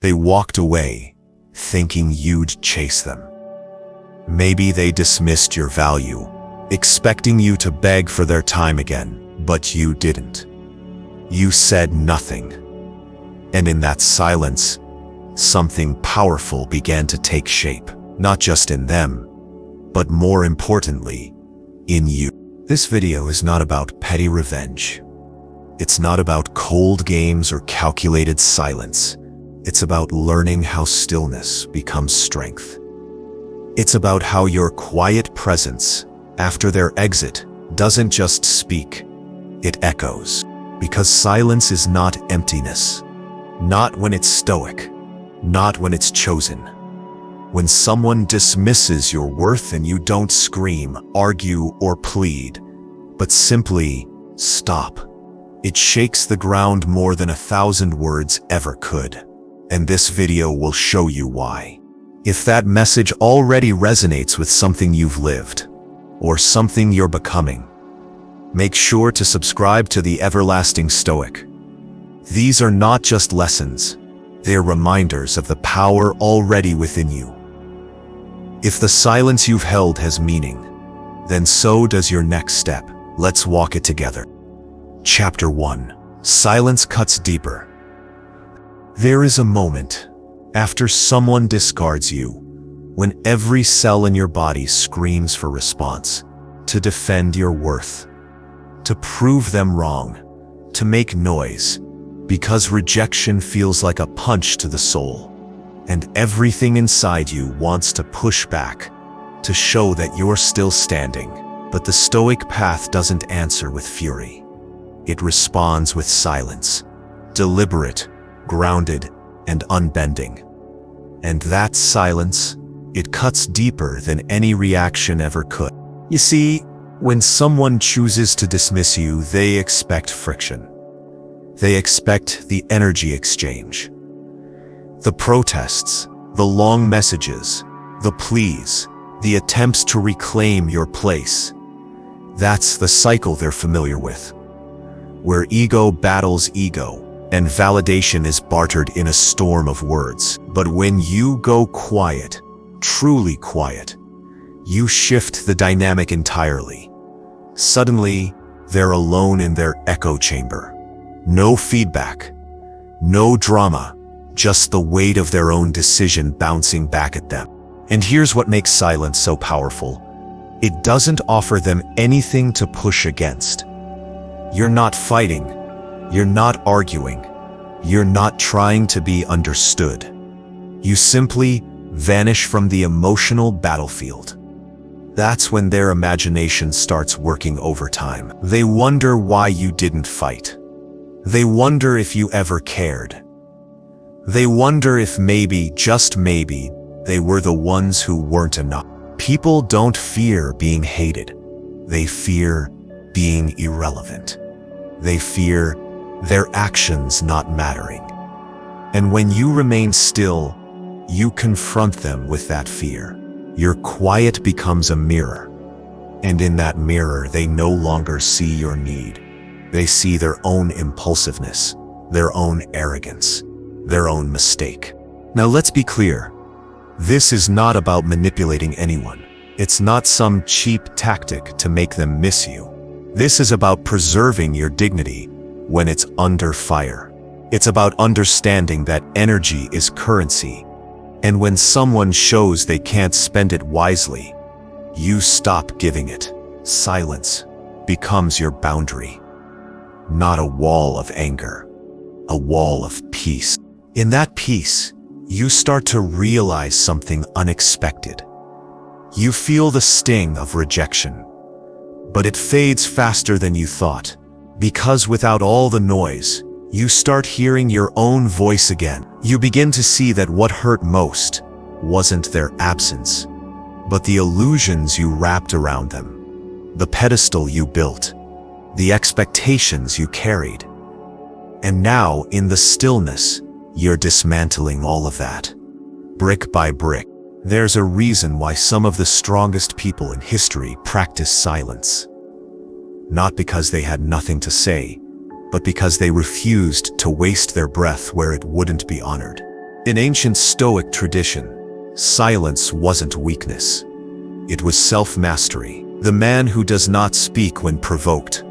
They walked away, thinking you'd chase them. Maybe they dismissed your value, expecting you to beg for their time again, but you didn't. You said nothing. And in that silence, something powerful began to take shape, not just in them, but more importantly, in you. This video is not about petty revenge. It's not about cold games or calculated silence. It's about learning how stillness becomes strength. It's about how your quiet presence, after their exit, doesn't just speak, it echoes. Because silence is not emptiness. Not when it's stoic. Not when it's chosen. When someone dismisses your worth and you don't scream, argue, or plead, but simply stop. It shakes the ground more than 1,000 words ever could. And this video will show you why. If that message already resonates with something you've lived, or something you're becoming, make sure to subscribe to the Everlasting Stoic. These are not just lessons, they're reminders of the power already within you. If the silence you've held has meaning, then so does your next step. Let's walk it together. Chapter 1. Silence cuts deeper. There is a moment, after someone discards you, when every cell in your body screams for response, to defend your worth, to prove them wrong, to make noise, because rejection feels like a punch to the soul, and everything inside you wants to push back, to show that you're still standing. But the Stoic path doesn't answer with fury. It responds with silence, deliberate, grounded, and unbending. And that silence, it cuts deeper than any reaction ever could. You see, when someone chooses to dismiss you, they expect friction. They expect the energy exchange. The protests, the long messages, the pleas, the attempts to reclaim your place. That's the cycle they're familiar with, where ego battles ego, and validation is bartered in a storm of words. But when you go quiet, truly quiet, you shift the dynamic entirely. Suddenly, they're alone in their echo chamber. No feedback, no drama, just the weight of their own decision bouncing back at them. And here's what makes silence so powerful. It doesn't offer them anything to push against. You're not fighting. You're not arguing. You're not trying to be understood. You simply vanish from the emotional battlefield. That's when their imagination starts working overtime. They wonder why you didn't fight. They wonder if you ever cared. They wonder if maybe, just maybe, they were the ones who weren't enough. People don't fear being hated. They fear being irrelevant. They fear their actions not mattering. And when you remain still, you confront them with that fear. Your quiet becomes a mirror. And in that mirror, they no longer see your need. They see their own impulsiveness, their own arrogance, their own mistake. Now let's be clear. This is not about manipulating anyone. It's not some cheap tactic to make them miss you. This is about preserving your dignity when it's under fire. It's about understanding that energy is currency. And when someone shows they can't spend it wisely, you stop giving it. Silence becomes your boundary. Not a wall of anger, a wall of peace. In that peace, you start to realize something unexpected. You feel the sting of rejection, but it fades faster than you thought, because without all the noise, you start hearing your own voice again. You begin to see that what hurt most wasn't their absence, but the illusions you wrapped around them, the pedestal you built, the expectations you carried. And now, in the stillness, you're dismantling all of that, brick by brick. There's a reason why some of the strongest people in history practice silence. Not because they had nothing to say, but because they refused to waste their breath where it wouldn't be honored. In ancient Stoic tradition, silence wasn't weakness. It was self-mastery. The man who does not speak when provoked,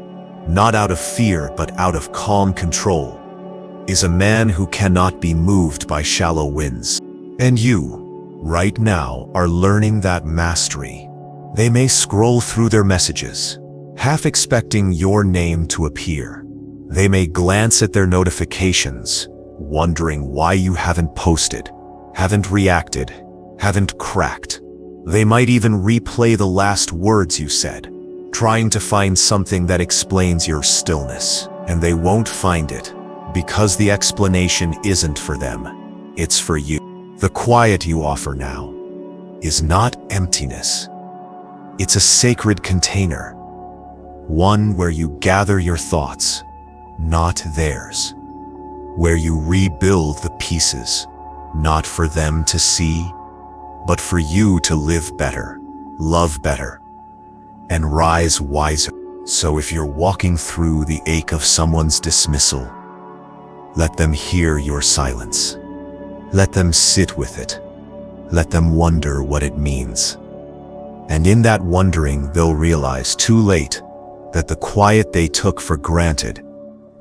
not out of fear but out of calm control, is a man who cannot be moved by shallow winds. And you, right now, are learning that mastery. They may scroll through their messages, half expecting your name to appear. They may glance at their notifications, wondering why you haven't posted, haven't reacted, haven't cracked. They might even replay the last words you said, trying to find something that explains your stillness. And they won't find it, because the explanation isn't for them, it's for you. The quiet you offer now is not emptiness. It's a sacred container, one where you gather your thoughts, not theirs, where you rebuild the pieces, not for them to see, but for you to live better, love better, and rise wiser. So if you're walking through the ache of someone's dismissal, let them hear your silence. Let them sit with it. Let them wonder what it means. And in that wondering, they'll realize too late that the quiet they took for granted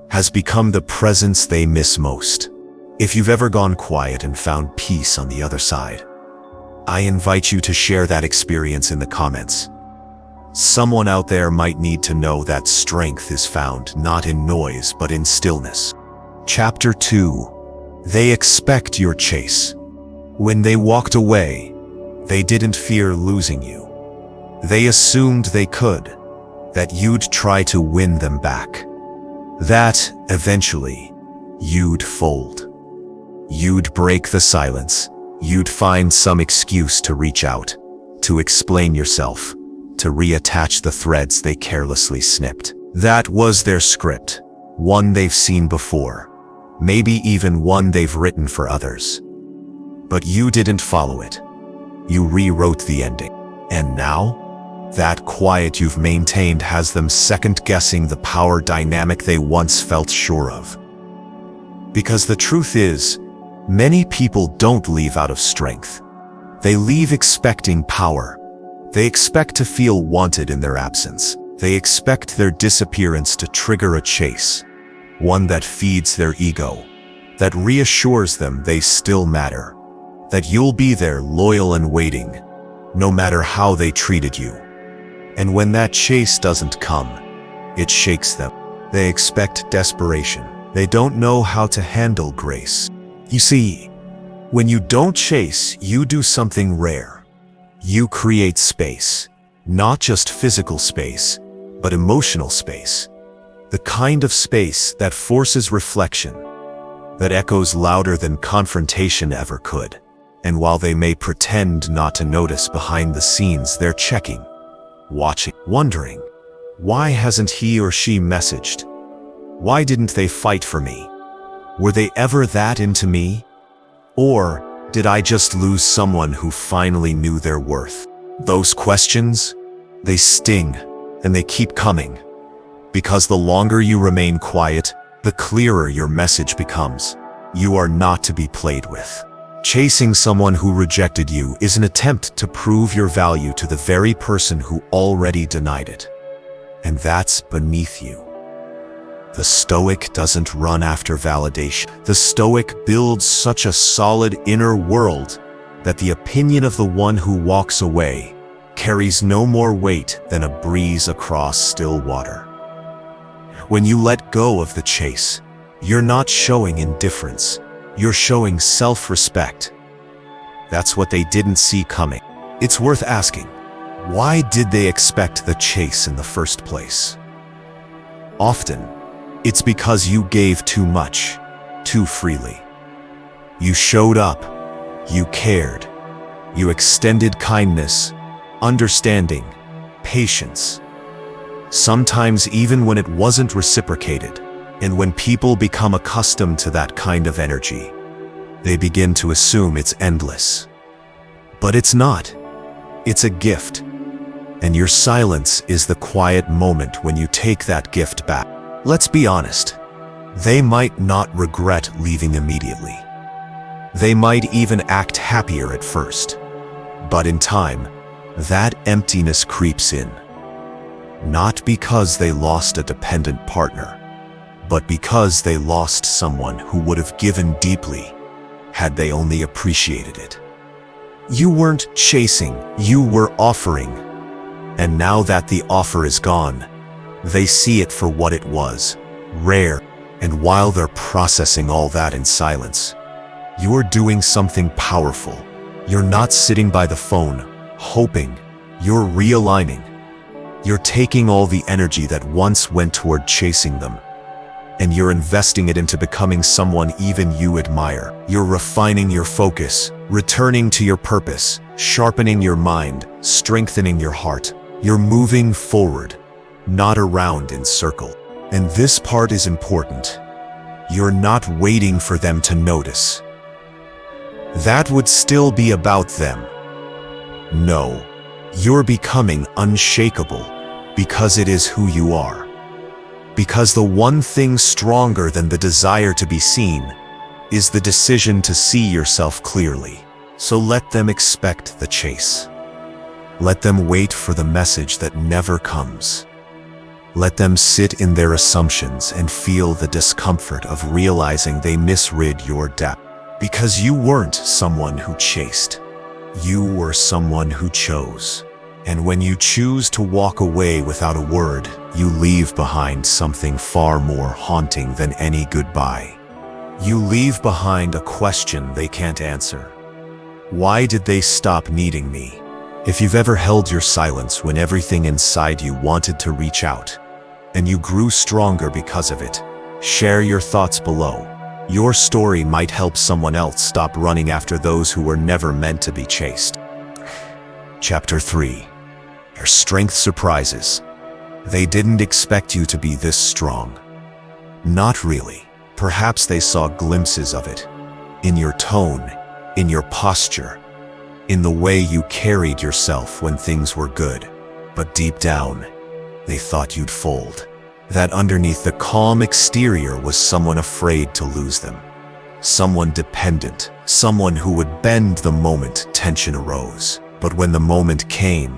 has become the presence they miss most. If you've ever gone quiet and found peace on the other side, I invite you to share that experience in the comments. Someone out there might need to know that strength is found not in noise but in stillness. Chapter 2. They expect your chase. When they walked away, they didn't fear losing you. They assumed they could, that you'd try to win them back. That, eventually, you'd fold. You'd break the silence. You'd find some excuse to reach out, to explain yourself, to reattach the threads they carelessly snipped. That was their script, one they've seen before. Maybe even one they've written for others. But you didn't follow it. You rewrote the ending. And now, that quiet you've maintained has them second-guessing the power dynamic they once felt sure of. Because the truth is, many people don't leave out of strength. They leave expecting power. They expect to feel wanted in their absence. They expect their disappearance to trigger a chase. One that feeds their ego, that reassures them they still matter, that you'll be there loyal and waiting, no matter how they treated you. And when that chase doesn't come, it shakes them. They expect desperation. They don't know how to handle grace. You see, when you don't chase, you do something rare. You create space, not just physical space, but emotional space. The kind of space that forces reflection, that echoes louder than confrontation ever could. And while they may pretend not to notice behind the scenes, they're checking, watching, wondering, why hasn't he or she messaged? Why didn't they fight for me? Were they ever that into me? Or did I just lose someone who finally knew their worth? Those questions, they sting, and they keep coming. Because the longer you remain quiet, the clearer your message becomes. You are not to be played with. Chasing someone who rejected you is an attempt to prove your value to the very person who already denied it. And that's beneath you. The Stoic doesn't run after validation. The Stoic builds such a solid inner world that the opinion of the one who walks away carries no more weight than a breeze across still water. When you let go of the chase, you're not showing indifference. You're showing self-respect. That's what they didn't see coming. It's worth asking, why did they expect the chase in the first place? Often, it's because you gave too much, too freely. You showed up, you cared, you extended kindness, understanding, patience. Sometimes even when it wasn't reciprocated, and when people become accustomed to that kind of energy, they begin to assume it's endless. But it's not. It's a gift. And your silence is the quiet moment when you take that gift back. Let's be honest. They might not regret leaving immediately. They might even act happier at first. But in time, that emptiness creeps in. Not because they lost a dependent partner, but because they lost someone who would have given deeply had they only appreciated it. You weren't chasing, you were offering. And now that the offer is gone, they see it for what it was, rare. And while they're processing all that in silence, you're doing something powerful. You're not sitting by the phone, hoping. You're realigning. You're taking all the energy that once went toward chasing them, and you're investing it into becoming someone even you admire. You're refining your focus, returning to your purpose, sharpening your mind, strengthening your heart. You're moving forward, not around in circle. And this part is important. You're not waiting for them to notice. That would still be about them. No, you're becoming unshakable because it is who you are. Because the one thing stronger than the desire to be seen is the decision to see yourself clearly. So let them expect the chase. Let them wait for the message that never comes. Let them sit in their assumptions and feel the discomfort of realizing they misread your depth. Because you weren't someone who chased. You were someone who chose. And when you choose to walk away without a word, you leave behind something far more haunting than any goodbye. You leave behind a question they can't answer. Why did they stop needing me? If you've ever held your silence when everything inside you wanted to reach out, and you grew stronger because of it, share your thoughts below. Your story might help someone else stop running after those who were never meant to be chased. Chapter 3. Your strength surprises. They didn't expect you to be this strong. Not really. Perhaps they saw glimpses of it. In your tone, in your posture, in the way you carried yourself when things were good. But deep down, they thought you'd fold. That underneath the calm exterior was someone afraid to lose them. Someone dependent. Someone who would bend the moment tension arose. But when the moment came,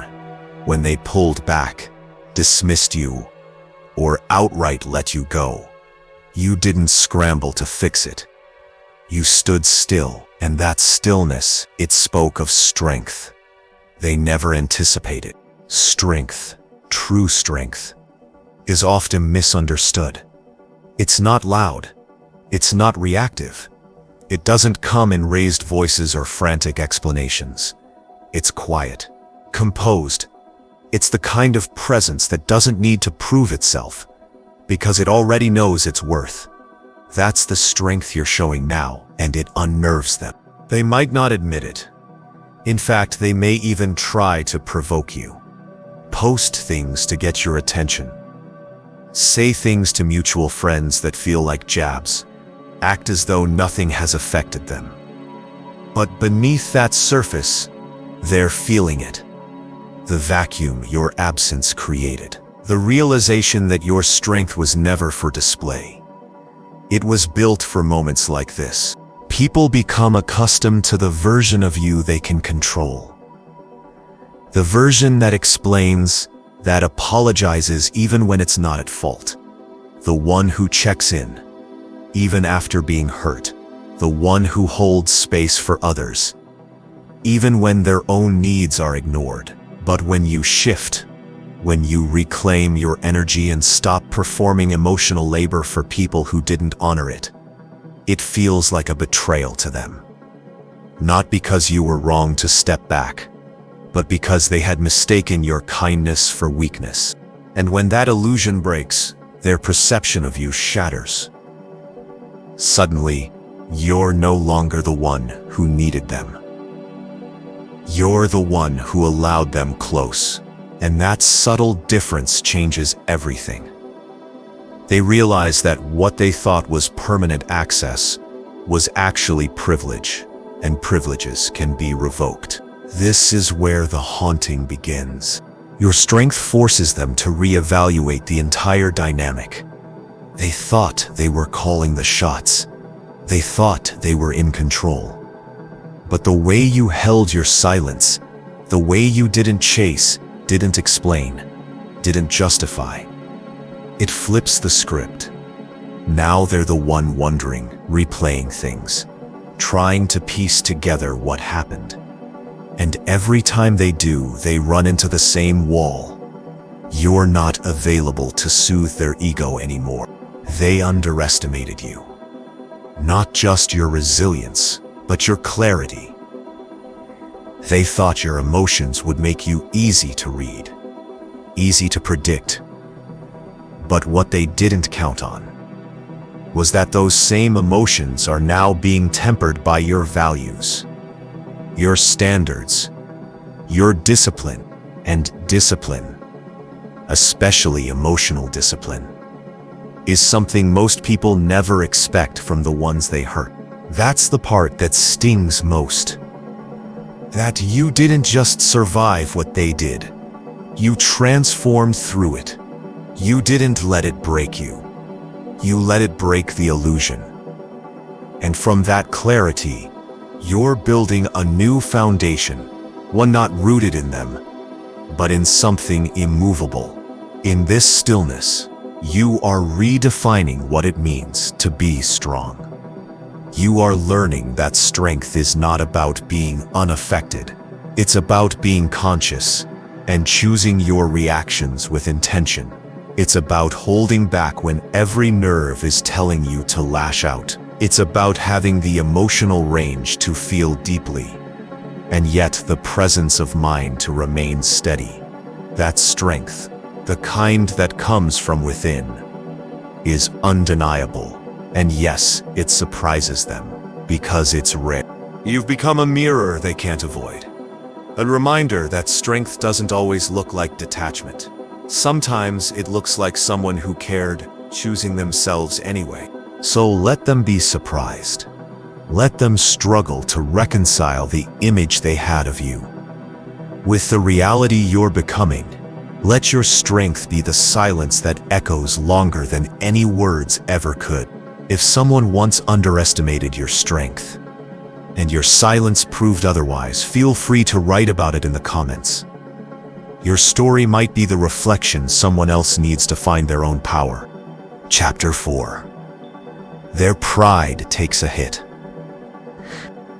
when they pulled back, dismissed you, or outright let you go, you didn't scramble to fix it. You stood still, and that stillness, it spoke of strength. They never anticipated. Strength, true strength, is often misunderstood. It's not loud. It's not reactive. It doesn't come in raised voices or frantic explanations. It's quiet, composed. It's the kind of presence that doesn't need to prove itself, because it already knows its worth. That's the strength you're showing now, and it unnerves them. They might not admit it. In fact, they may even try to provoke you. Post things to get your attention. Say things to mutual friends that feel like jabs. Act as though nothing has affected them. But beneath that surface, they're feeling it. The vacuum your absence created. The realization that your strength was never for display. It was built for moments like this. People become accustomed to the version of you they can control. The version that explains, that apologizes even when it's not at fault. The one who checks in, even after being hurt. The one who holds space for others, even when their own needs are ignored. But when you shift, when you reclaim your energy and stop performing emotional labor for people who didn't honor it, it feels like a betrayal to them. Not because you were wrong to step back, but because they had mistaken your kindness for weakness. And when that illusion breaks, their perception of you shatters. Suddenly, you're no longer the one who needed them. You're the one who allowed them close, and that subtle difference changes everything. They realize that what they thought was permanent access was actually privilege, and privileges can be revoked. This is where the haunting begins. Your strength forces them to reevaluate the entire dynamic. They thought they were calling the shots. They thought they were in control. But the way you held your silence, the way you didn't chase, didn't explain, didn't justify, it flips the script. Now they're the one wondering, replaying things, trying to piece together what happened. And every time they do, they run into the same wall. You're not available to soothe their ego anymore. They underestimated you. Not just your resilience, but your clarity. They thought your emotions would make you easy to read, easy to predict. But what they didn't count on was that those same emotions are now being tempered by your values, your standards, your discipline. And discipline, especially emotional discipline, is something most people never expect from the ones they hurt. That's the part that stings most. That you didn't just survive what they did. You transformed through it. You didn't let it break you. You let it break the illusion. And from that clarity, you're building a new foundation, one not rooted in them, but in something immovable. In this stillness, you are redefining what it means to be strong. You are learning that strength is not about being unaffected. It's about being conscious and choosing your reactions with intention. It's about holding back when every nerve is telling you to lash out. It's about having the emotional range to feel deeply, and yet the presence of mind to remain steady. That strength, the kind that comes from within, is undeniable. And yes, it surprises them, because it's rare. You've become a mirror they can't avoid. A reminder that strength doesn't always look like detachment. Sometimes it looks like someone who cared, choosing themselves anyway. So let them be surprised. Let them struggle to reconcile the image they had of you with the reality you're becoming. Let your strength be the silence that echoes longer than any words ever could. If someone once underestimated your strength, and your silence proved otherwise, feel free to write about it in the comments. Your story might be the reflection someone else needs to find their own power. Chapter 4. Their pride takes a hit.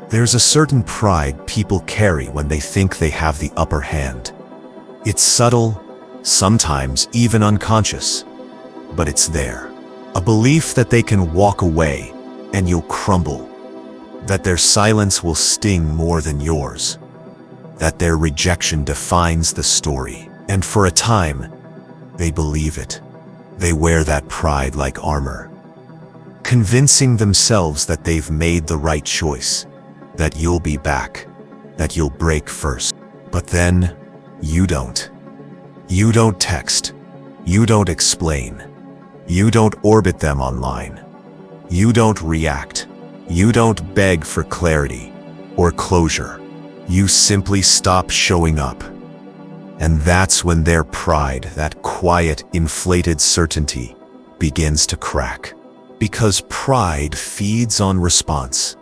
There's a certain pride people carry when they think they have the upper hand. It's subtle, sometimes even unconscious, but it's there. A belief that they can walk away and you'll crumble, that their silence will sting more than yours, that their rejection defines the story. And for a time, they believe it. They wear that pride like armor, convincing themselves that they've made the right choice, that you'll be back, that you'll break first. But then, you don't. You don't text. You don't explain. You don't orbit them online. You don't react. You don't beg for clarity or closure. You simply stop showing up. And that's when their pride, that quiet, inflated certainty, begins to crack. Because pride feeds on response.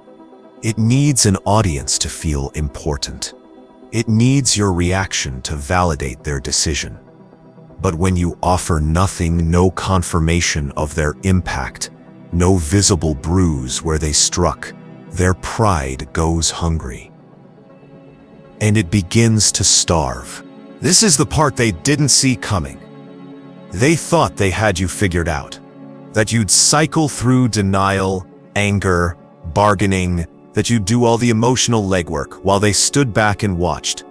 It needs an audience to feel important. It needs your reaction to validate their decision. But when you offer nothing, no confirmation of their impact, no visible bruise where they struck, their pride goes hungry. And it begins to starve. This is the part they didn't see coming. They thought they had you figured out, that you'd cycle through denial, anger, bargaining, that you'd do all the emotional legwork while they stood back and watched.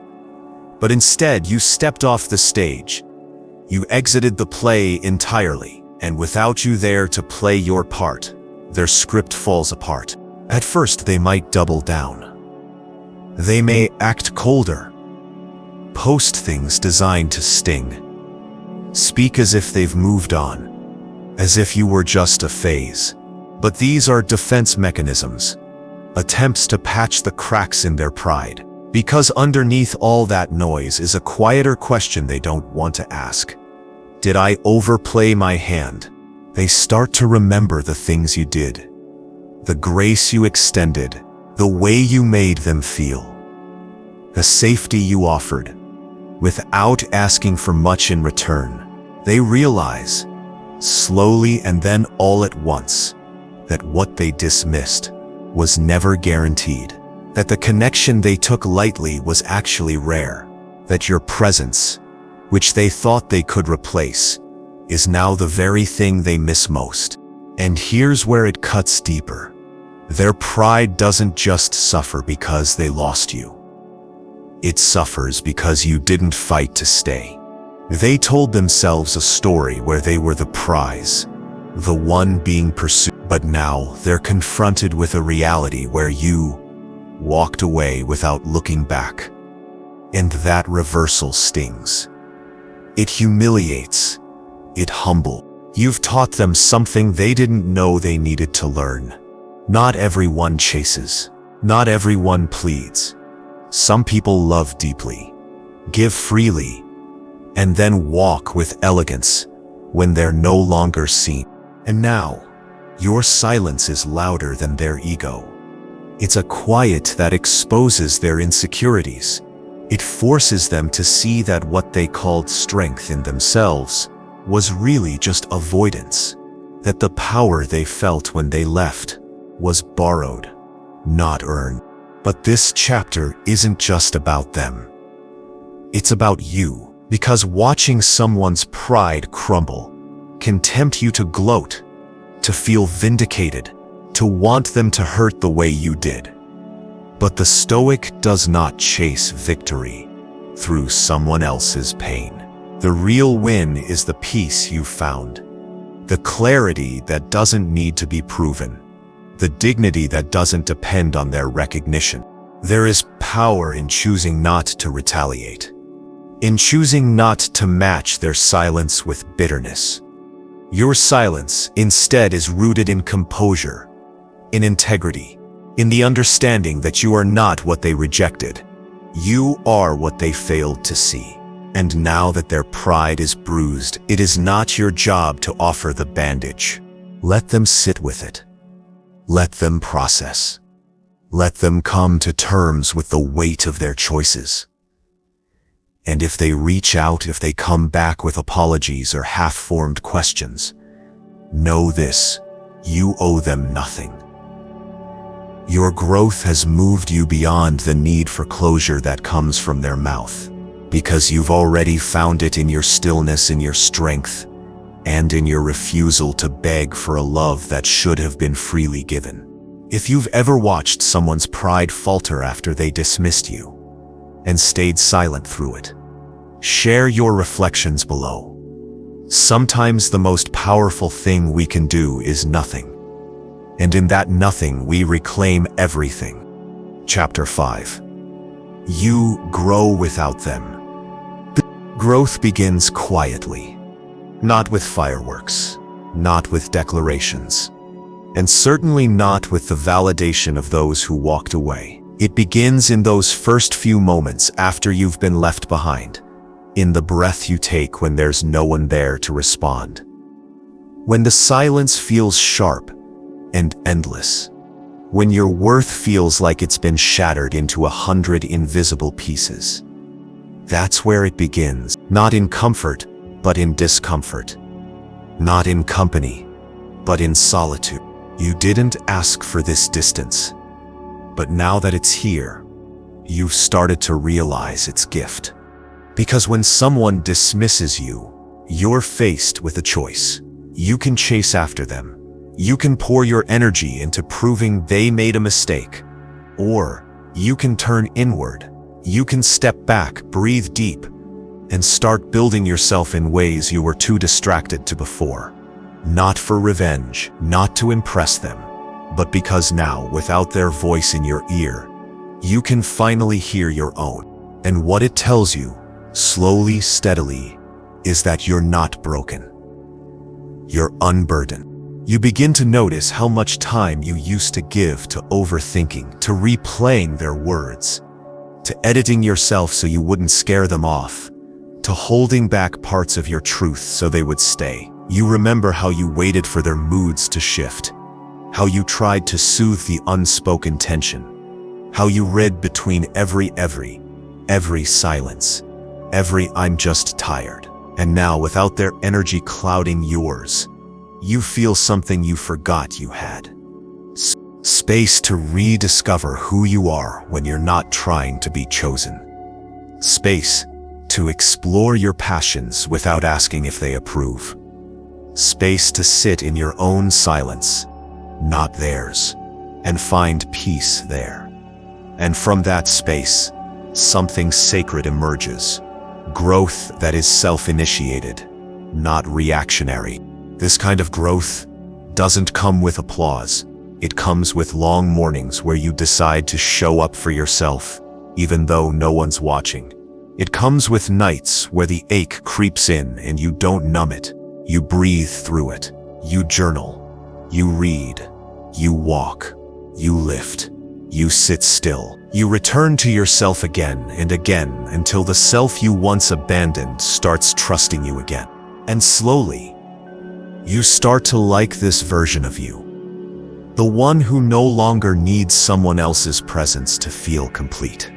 But instead, you stepped off the stage. You exited the play entirely, and without you there to play your part, their script falls apart. At first, they might double down. They may act colder, post things designed to sting, speak as if they've moved on, as if you were just a phase. But these are defense mechanisms, attempts to patch the cracks in their pride. Because underneath all that noise is a quieter question they don't want to ask. Did I overplay my hand? They start to remember the things you did, the grace you extended, the way you made them feel, the safety you offered, without asking for much in return. They realize, slowly and then all at once, that what they dismissed was never guaranteed, that the connection they took lightly was actually rare, that your presence, which they thought they could replace, is now the very thing they miss most. And here's where it cuts deeper. Their pride doesn't just suffer because they lost you. It suffers because you didn't fight to stay. They told themselves a story where they were the prize, the one being pursued. But now they're confronted with a reality where you walked away without looking back. And that reversal stings. It humiliates. It humbles. You've taught them something they didn't know they needed to learn. Not everyone chases. Not everyone pleads. Some people love deeply, give freely, and then walk with elegance when they're no longer seen. And now, your silence is louder than their ego. It's a quiet that exposes their insecurities. It forces them to see that what they called strength in themselves was really just avoidance, that the power they felt when they left was borrowed, not earned. But this chapter isn't just about them. It's about you, because watching someone's pride crumble can tempt you to gloat, to feel vindicated, to want them to hurt the way you did. But the Stoic does not chase victory through someone else's pain. The real win is the peace you found, the clarity that doesn't need to be proven, the dignity that doesn't depend on their recognition. There is power in choosing not to retaliate, in choosing not to match their silence with bitterness. Your silence, instead, is rooted in composure, in integrity, in the understanding that you are not what they rejected. You are what they failed to see. And now that their pride is bruised, it is not your job to offer the bandage. Let them sit with it. Let them process. Let them come to terms with the weight of their choices. And if they reach out, if they come back with apologies or half-formed questions, know this: you owe them nothing. Your growth has moved you beyond the need for closure that comes from their mouth, because you've already found it in your stillness, in your strength, and in your refusal to beg for a love that should have been freely given. If you've ever watched someone's pride falter after they dismissed you, and stayed silent through it, share your reflections below. Sometimes the most powerful thing we can do is nothing. And in that nothing, we reclaim everything. Chapter 5. You grow without them. Growth begins quietly, not with fireworks, not with declarations, and certainly not with the validation of those who walked away. It begins in those first few moments after you've been left behind, in the breath you take when there's no one there to respond. When the silence feels sharp and endless, when your worth feels like it's been shattered into 100 invisible pieces. That's where it begins, not in comfort, but in discomfort. Not in company, but in solitude. You didn't ask for this distance, but now that it's here, you've started to realize its gift. Because when someone dismisses you, you're faced with a choice. You can chase after them. You can pour your energy into proving they made a mistake. Or you can turn inward. You can step back, breathe deep, and start building yourself in ways you were too distracted to before. Not for revenge, not to impress them, but because now, without their voice in your ear, you can finally hear your own. And what it tells you, slowly, steadily, is that you're not broken. You're unburdened. You begin to notice how much time you used to give to overthinking, to replaying their words, to editing yourself so you wouldn't scare them off, to holding back parts of your truth so they would stay. You remember how you waited for their moods to shift, how you tried to soothe the unspoken tension, How you read between every silence, every "I'm just tired." And now, without their energy clouding yours, you feel something you forgot you had. Space to rediscover who you are when you're not trying to be chosen. Space to explore your passions without asking if they approve. Space to sit in your own silence, not theirs, and find peace there. And from that space, something sacred emerges. Growth that is self-initiated, not reactionary. This kind of growth doesn't come with applause. It comes with long mornings where you decide to show up for yourself, even though no one's watching. It comes with nights where the ache creeps in and you don't numb it. You breathe through it. You journal. You read. You walk. You lift. You sit still. You return to yourself again and again until the self you once abandoned starts trusting you again. And slowly, you start to like this version of you. The one who no longer needs someone else's presence to feel complete.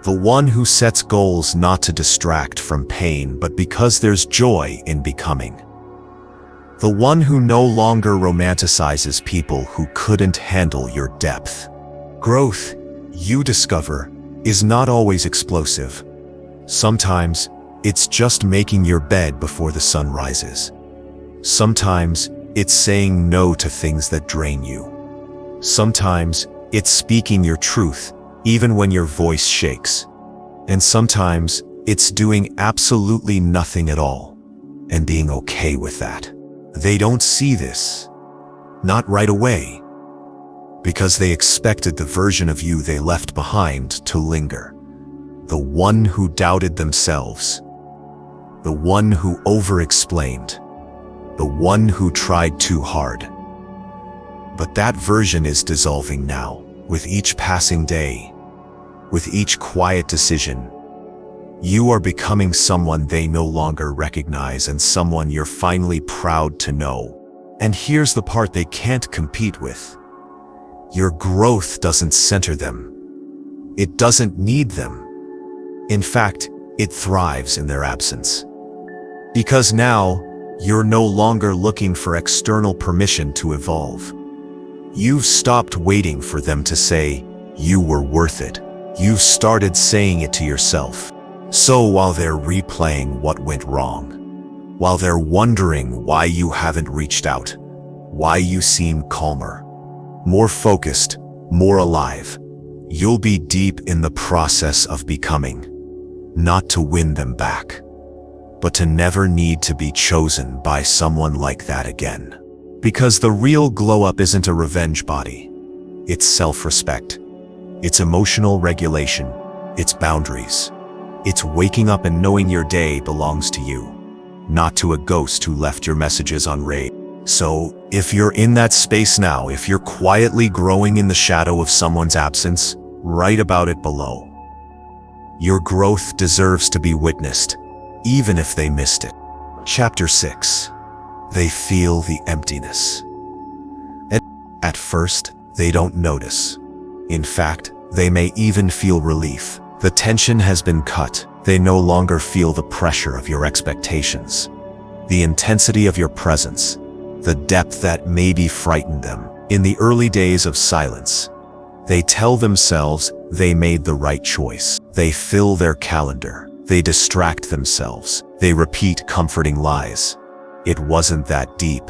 The one who sets goals not to distract from pain, but because there's joy in becoming. The one who no longer romanticizes people who couldn't handle your depth. Growth, you discover, is not always explosive. Sometimes, it's just making your bed before the sun rises. Sometimes, it's saying no to things that drain you. Sometimes, it's speaking your truth, even when your voice shakes. And sometimes, it's doing absolutely nothing at all, and being okay with that. They don't see this. Not right away. Because they expected the version of you they left behind to linger. The one who doubted themselves. The one who over-explained. The one who tried too hard. But that version is dissolving now, with each passing day, with each quiet decision. You are becoming someone they no longer recognize and someone you're finally proud to know. And here's the part they can't compete with. Your growth doesn't center them. It doesn't need them. In fact, it thrives in their absence. Because now, you're no longer looking for external permission to evolve. You've stopped waiting for them to say, you were worth it. You've started saying it to yourself. So while they're replaying what went wrong, while they're wondering why you haven't reached out, why you seem calmer, more focused, more alive, you'll be deep in the process of becoming. Not to win them back, but to never need to be chosen by someone like that again. Because the real glow-up isn't a revenge body. It's self-respect. It's emotional regulation. It's boundaries. It's waking up and knowing your day belongs to you, not to a ghost who left your messages unread. So, if you're in that space now, if you're quietly growing in the shadow of someone's absence, write about it below. Your growth deserves to be witnessed, even if they missed it. Chapter 6. They feel the emptiness. At first, they don't notice. In fact, they may even feel relief. The tension has been cut. They no longer feel the pressure of your expectations, the intensity of your presence, the depth that maybe frightened them. In the early days of silence, they tell themselves they made the right choice. They fill their calendar. They distract themselves. They repeat comforting lies. It wasn't that deep.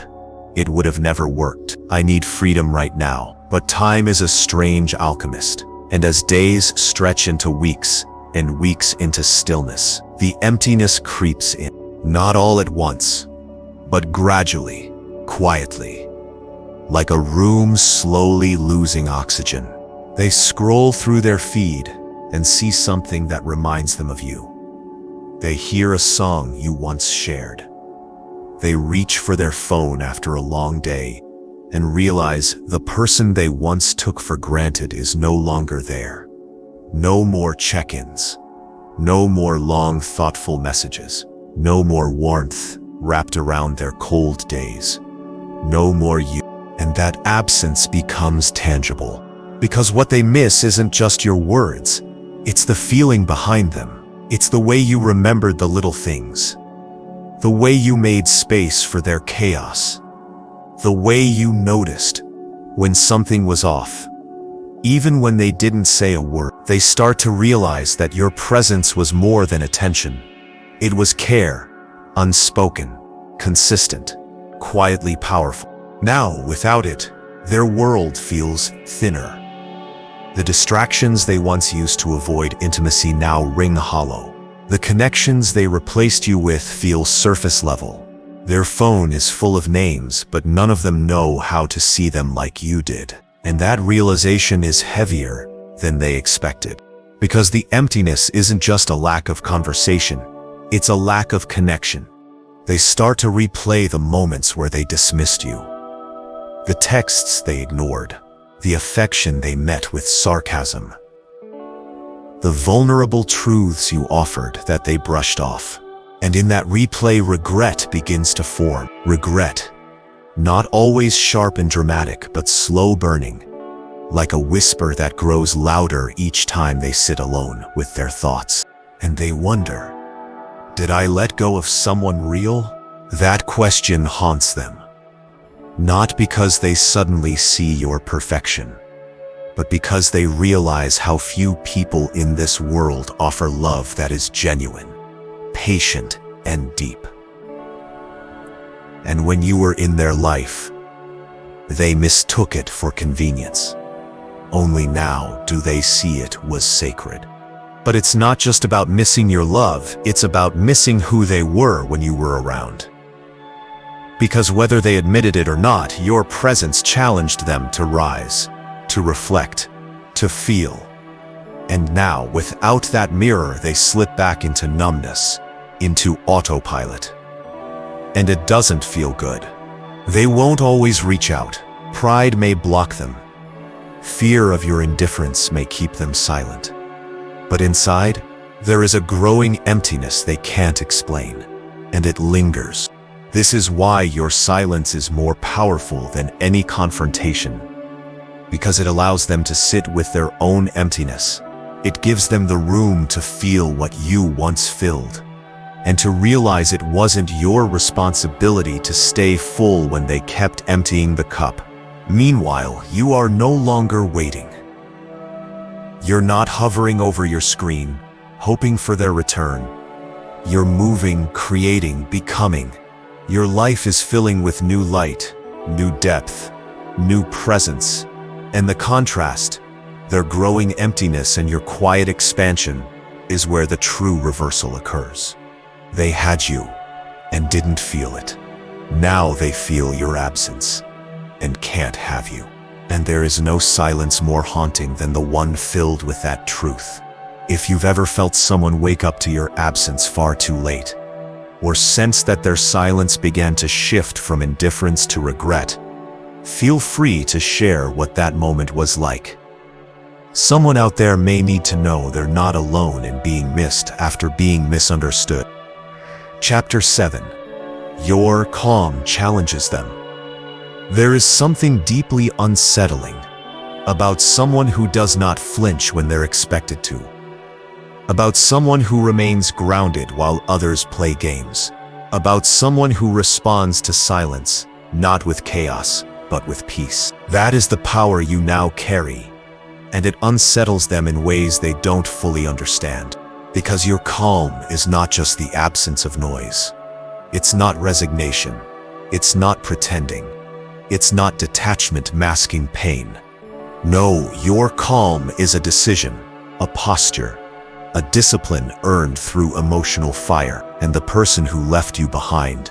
It would have never worked. I need freedom right now. But time is a strange alchemist. And as days stretch into weeks, and weeks into stillness, the emptiness creeps in. Not all at once, but gradually, quietly. Like a room slowly losing oxygen. They scroll through their feed and see something that reminds them of you. They hear a song you once shared. They reach for their phone after a long day and realize the person they once took for granted is no longer there. No more check-ins. No more long, thoughtful messages. No more warmth wrapped around their cold days. No more you. And that absence becomes tangible. Because what they miss isn't just your words, it's the feeling behind them. It's the way you remembered the little things. The way you made space for their chaos. The way you noticed when something was off. Even when they didn't say a word, they start to realize that your presence was more than attention. It was care, unspoken, consistent, quietly powerful. Now, without it, their world feels thinner. The distractions they once used to avoid intimacy now ring hollow. The connections they replaced you with feel surface level. Their phone is full of names, but none of them know how to see them like you did. And that realization is heavier than they expected. Because the emptiness isn't just a lack of conversation, it's a lack of connection. They start to replay the moments where they dismissed you. The texts they ignored. The affection they met with sarcasm. The vulnerable truths you offered that they brushed off. And in that replay, regret begins to form. Regret. Not always sharp and dramatic, but slow burning. Like a whisper that grows louder each time they sit alone with their thoughts. And they wonder, did I let go of someone real? That question haunts them. Not because they suddenly see your perfection, but because they realize how few people in this world offer love that is genuine, patient, and deep. And when you were in their life, they mistook it for convenience. Only now do they see it was sacred. But it's not just about missing your love, it's about missing who they were when you were around. Because whether they admitted it or not, your presence challenged them to rise, to reflect, to feel. And now, without that mirror, they slip back into numbness, into autopilot. And it doesn't feel good. They won't always reach out. Pride may block them. Fear of your indifference may keep them silent. But inside, there is a growing emptiness they can't explain, and it lingers. This is why your silence is more powerful than any confrontation. Because it allows them to sit with their own emptiness. It gives them the room to feel what you once filled, and to realize it wasn't your responsibility to stay full when they kept emptying the cup. Meanwhile, you are no longer waiting. You're not hovering over your screen, hoping for their return. You're moving, creating, becoming. Your life is filling with new light, new depth, new presence. And the contrast, their growing emptiness and your quiet expansion, is where the true reversal occurs. They had you and didn't feel it. Now they feel your absence and can't have you. And there is no silence more haunting than the one filled with that truth. If you've ever felt someone wake up to your absence far too late, or sensed that their silence began to shift from indifference to regret, feel free to share what that moment was like. Someone out there may need to know they're not alone in being missed after being misunderstood. Chapter 7. Your calm challenges them. There is something deeply unsettling about someone who does not flinch when they're expected to. About someone who remains grounded while others play games. About someone who responds to silence, not with chaos, but with peace. That is the power you now carry, and it unsettles them in ways they don't fully understand. Because your calm is not just the absence of noise. It's not resignation. It's not pretending. It's not detachment masking pain. No, your calm is a decision, a posture, a discipline earned through emotional fire. And the person who left you behind,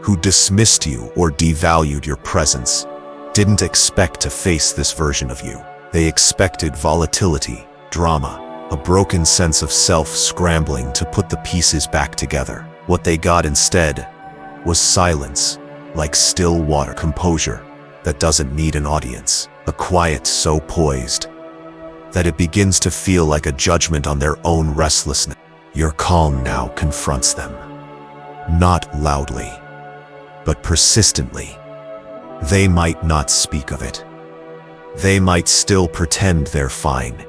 who dismissed you or devalued your presence, didn't expect to face this version of you. They expected volatility, drama, a broken sense of self scrambling to put the pieces back together. What they got instead was silence, like still water, composure that doesn't need an audience, a quiet so poised that it begins to feel like a judgment on their own restlessness. Your calm now confronts them, not loudly, but persistently. They might not speak of it, They might still pretend they're fine,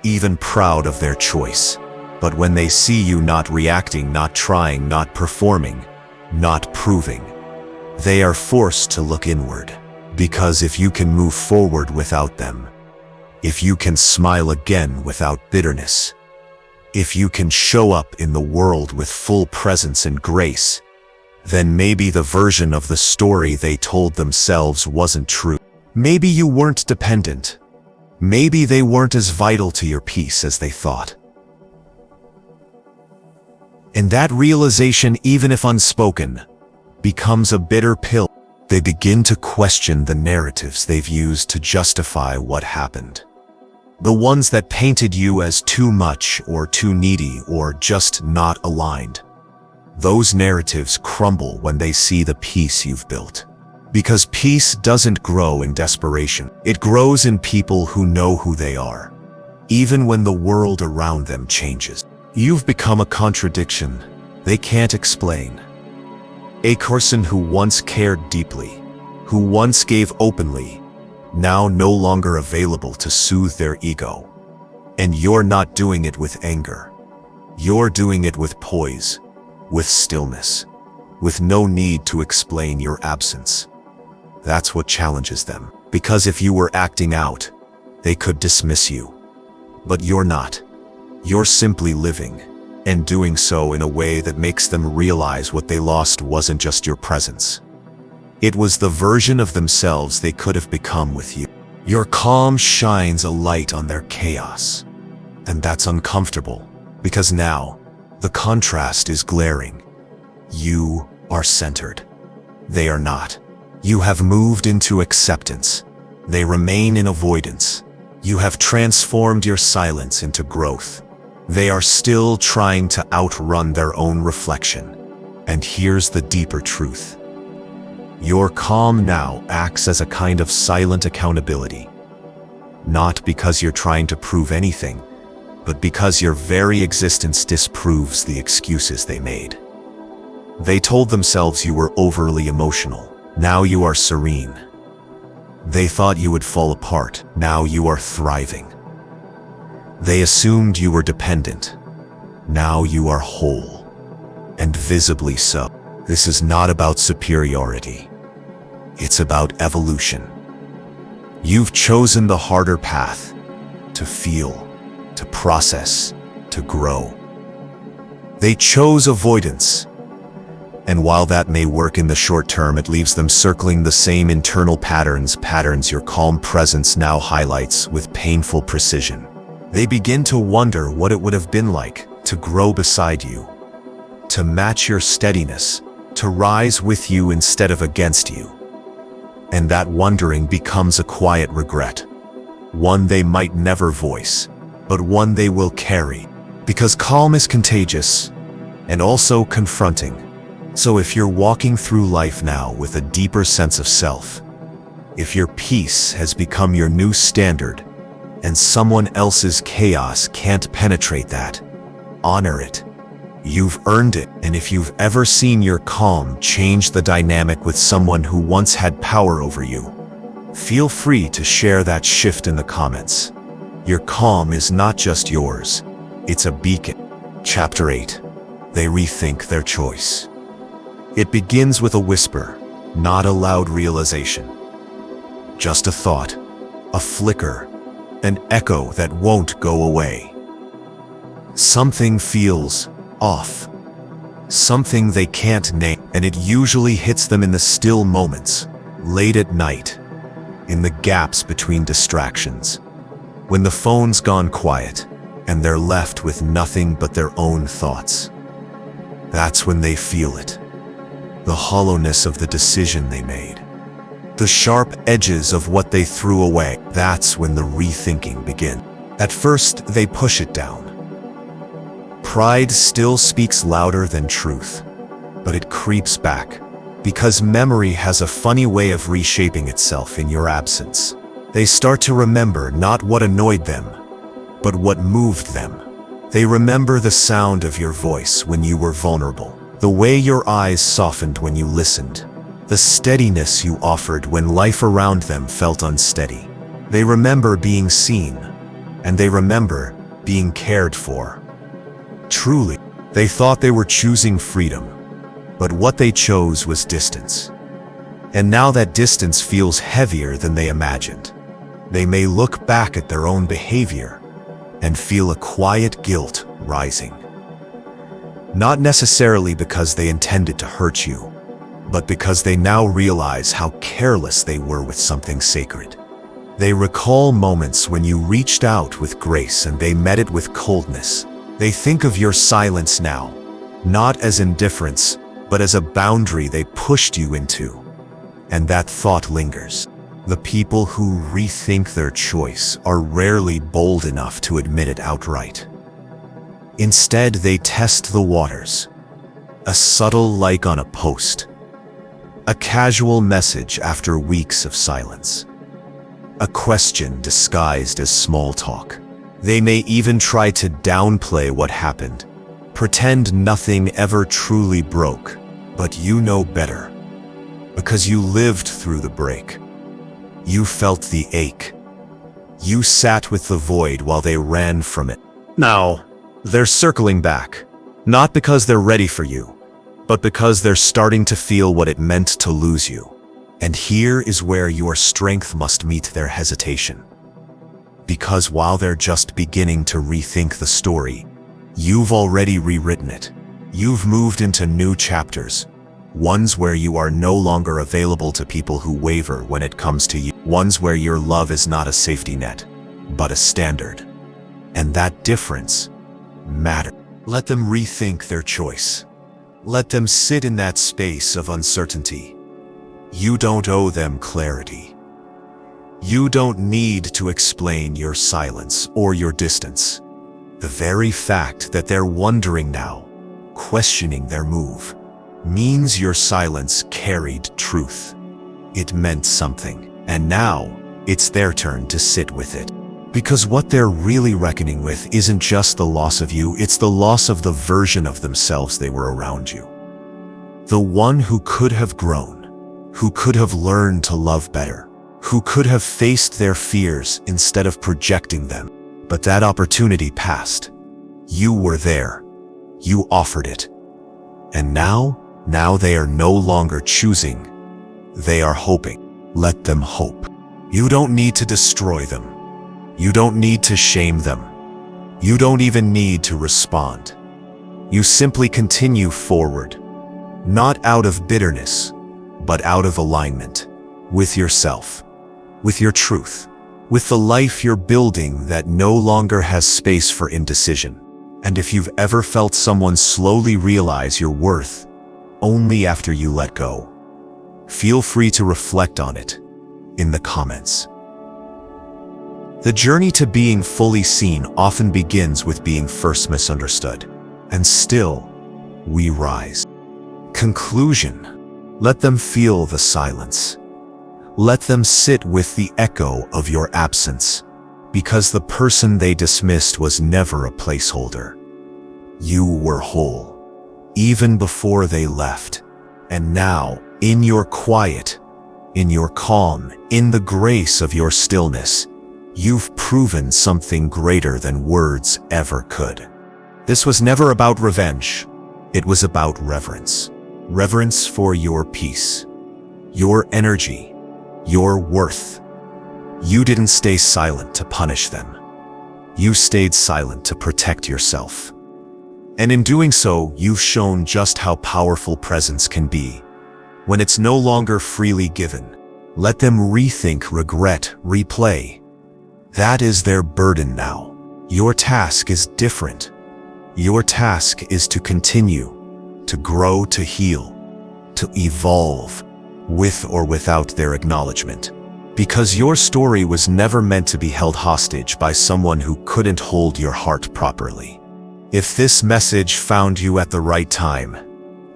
even proud of their choice. But when they see you not reacting, not trying, not performing, not proving, they are forced to look inward. Because if you can move forward without them, if you can smile again without bitterness, if you can show up in the world with full presence and grace, then maybe the version of the story they told themselves wasn't true. Maybe you weren't dependent. Maybe they weren't as vital to your peace as they thought. And that realization, even if unspoken, becomes a bitter pill. They begin to question the narratives they've used to justify what happened. The ones that painted you as too much or too needy or just not aligned. Those narratives crumble when they see the peace you've built. Because peace doesn't grow in desperation. It grows in people who know who they are, even when the world around them changes. You've become a contradiction they can't explain. A person who once cared deeply, who once gave openly, now no longer available to soothe their ego. And you're not doing it with anger. You're doing it with poise, with stillness, with no need to explain your absence. That's what challenges them. Because if you were acting out, they could dismiss you. But you're not. You're simply living, and doing so in a way that makes them realize what they lost wasn't just your presence. It was the version of themselves they could have become with you. Your calm shines a light on their chaos. And that's uncomfortable, because now, the contrast is glaring. You are centered. They are not. You have moved into acceptance. They remain in avoidance. You have transformed your silence into growth. They are still trying to outrun their own reflection. And here's the deeper truth. Your calm now acts as a kind of silent accountability. Not because you're trying to prove anything, but because your very existence disproves the excuses they made. They told themselves you were overly emotional. Now you are serene. They thought you would fall apart. Now you are thriving. They assumed you were dependent. Now you are whole. And visibly so. This is not about superiority. It's about evolution. You've chosen the harder path, to feel, to process, to grow. They chose avoidance. And while that may work in the short term, it leaves them circling the same internal patterns your calm presence now highlights with painful precision. They begin to wonder what it would have been like to grow beside you, to match your steadiness, to rise with you instead of against you. And that wondering becomes a quiet regret, one they might never voice, but one they will carry, because calm is contagious and also confronting. So if you're walking through life now with a deeper sense of self, if your peace has become your new standard and someone else's chaos can't penetrate that, honor it. You've earned it. And if you've ever seen your calm change the dynamic with someone who once had power over you, feel free to share that shift in the comments. Your calm is not just yours, it's a beacon. Chapter 8. They rethink their choice. It begins with a whisper, not a loud realization. Just a thought, a flicker, an echo that won't go away. Something feels off. Something they can't name, and it usually hits them in the still moments, late at night, in the gaps between distractions, when the phone's gone quiet and they're left with nothing but their own thoughts. That's when they feel it. The hollowness of the decision they made. The sharp edges of what they threw away. That's when the rethinking begins. At first, they push it down. Pride still speaks louder than truth, but it creeps back, because memory has a funny way of reshaping itself in your absence. They start to remember not what annoyed them, but what moved them. They remember the sound of your voice when you were vulnerable, the way your eyes softened when you listened, the steadiness you offered when life around them felt unsteady. They remember being seen, and they remember being cared for. Truly, they thought they were choosing freedom, but what they chose was distance. And now that distance feels heavier than they imagined. They may look back at their own behavior and feel a quiet guilt rising. Not necessarily because they intended to hurt you, but because they now realize how careless they were with something sacred. They recall moments when you reached out with grace and they met it with coldness. They think of your silence now, not as indifference, but as a boundary they pushed you into. And that thought lingers. The people who rethink their choice are rarely bold enough to admit it outright. Instead, they test the waters. A subtle like on a post. A casual message after weeks of silence. A question disguised as small talk. They may even try to downplay what happened, pretend nothing ever truly broke, but you know better. Because you lived through the break. You felt the ache. You sat with the void while they ran from it. Now, they're circling back, not because they're ready for you, but because they're starting to feel what it meant to lose you. And here is where your strength must meet their hesitation. Because while they're just beginning to rethink the story, you've already rewritten it. You've moved into new chapters, ones where you are no longer available to people who waver when it comes to you, ones where your love is not a safety net, but a standard. And that difference matters. Let them rethink their choice. Let them sit in that space of uncertainty. You don't owe them clarity. You don't need to explain your silence or your distance. The very fact that they're wondering now, questioning their move, means your silence carried truth. It meant something, and now it's their turn to sit with it. Because what they're really reckoning with isn't just the loss of you, it's the loss of the version of themselves they were around you. The one who could have grown, who could have learned to love better, who could have faced their fears instead of projecting them. But that opportunity passed. You were there. You offered it. And now they are no longer choosing. They are hoping. Let them hope. You don't need to destroy them. You don't need to shame them. You don't even need to respond. You simply continue forward, not out of bitterness, but out of alignment with yourself, with your truth, with the life you're building that no longer has space for indecision. And if you've ever felt someone slowly realize your worth only after you let go, feel free to reflect on it in the comments. The journey to being fully seen often begins with being first misunderstood, and still, we rise. Conclusion. Let them feel the silence. Let them sit with the echo of your absence, because the person they dismissed was never a placeholder. You were whole, even before they left. And now, in your quiet, in your calm, in the grace of your stillness, you've proven something greater than words ever could. This was never about revenge. It was about reverence. Reverence for your peace, your energy, your worth. You didn't stay silent to punish them. You stayed silent to protect yourself. And in doing so, you've shown just how powerful presence can be when it's no longer freely given. Let them rethink, regret, replay. That is their burden now. Your task is different. Your task is to continue, to grow, to heal, to evolve, with or without their acknowledgement. Because your story was never meant to be held hostage by someone who couldn't hold your heart properly. If this message found you at the right time,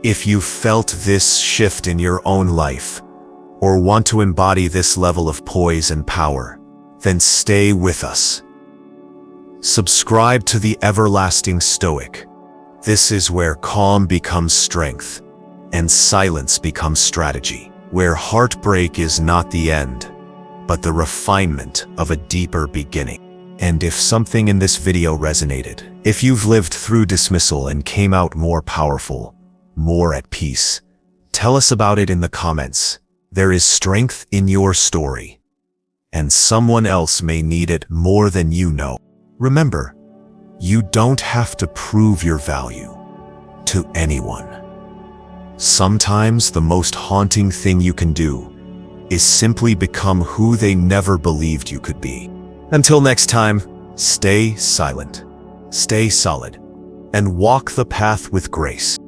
if you felt this shift in your own life, or want to embody this level of poise and power, then stay with us. Subscribe to the Everlasting Stoic. This is where calm becomes strength, and silence becomes strategy. Where heartbreak is not the end, but the refinement of a deeper beginning. And if something in this video resonated, if you've lived through dismissal and came out more powerful, more at peace, tell us about it in the comments. There is strength in your story, and someone else may need it more than you know. Remember, you don't have to prove your value to anyone. Sometimes the most haunting thing you can do is simply become who they never believed you could be. Until next time, stay silent, stay solid, and walk the path with grace.